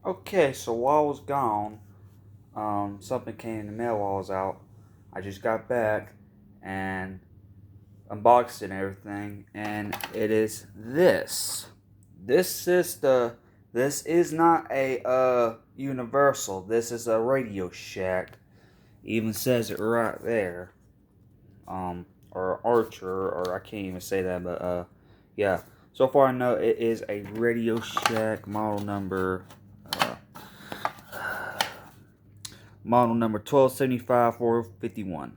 Okay, so while I was gone, something came in the mail while I was out. I just got back and unboxed it and everything, and it is this. This is the. This is not a Universal. This is a Radio Shack. Even says it right there. Or Archer, or I can't even say that, but yeah. So far I know it is a Radio Shack model number 1275-451.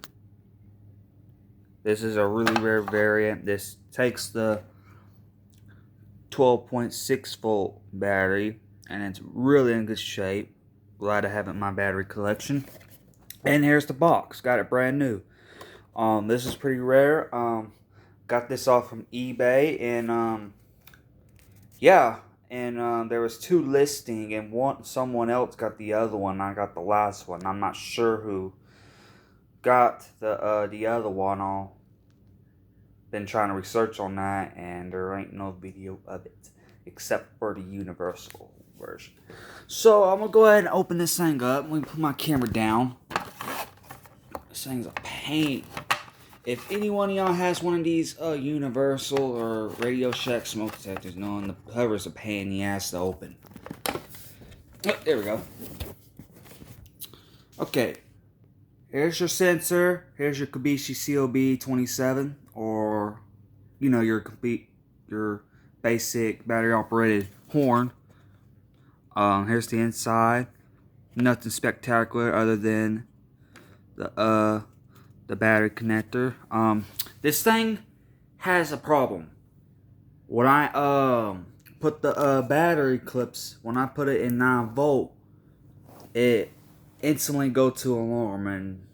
This is a really rare variant. This takes the 12.6 volt battery, and it's really in good shape. Glad to have it in my battery collection. And here's the box. Got it brand new. This is pretty rare. Got this off from eBay, and yeah, and there was two listing, and someone else got the other one. I got the last one. I'm not sure who got the other one. I'll been trying to research on that, and there ain't no video of it except for the Universal version. So I'm gonna go ahead and open this thing up. Let me put my camera down. This thing's a pain. If any one of y'all has one of these Universal or Radio Shack smoke detectors, knowing the cover's a pain in the ass to open. Oh, there we go. Okay. Here's your sensor. Here's your Kobishi COB27, or your basic battery operated horn. Here's the inside. Nothing spectacular other than the battery connector. This thing has a problem. When I put the battery clips, when I put it in 9 volt, it instantly go to alarm, and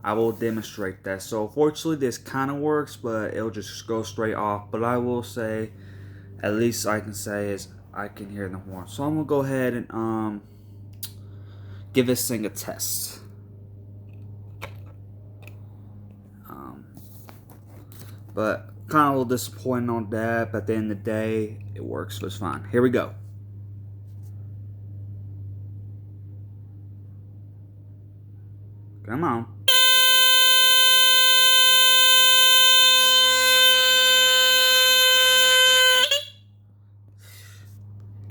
I will demonstrate that. So fortunately this kind of works, but it'll just go straight off. But I will say, at least I can say is I can hear the horn. So I'm gonna go ahead and give this thing a test. But kind of a little disappointing on that, but at the end of the day, it works, so it's fine. Here we go. Come on.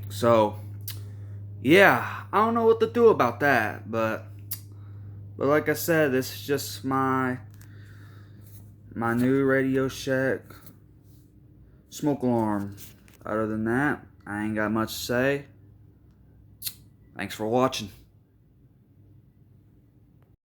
So, yeah, I don't know what to do about that, but like I said, this is just my new Radio Shack smoke alarm. Other than that, I ain't got much to say. Thanks for watching.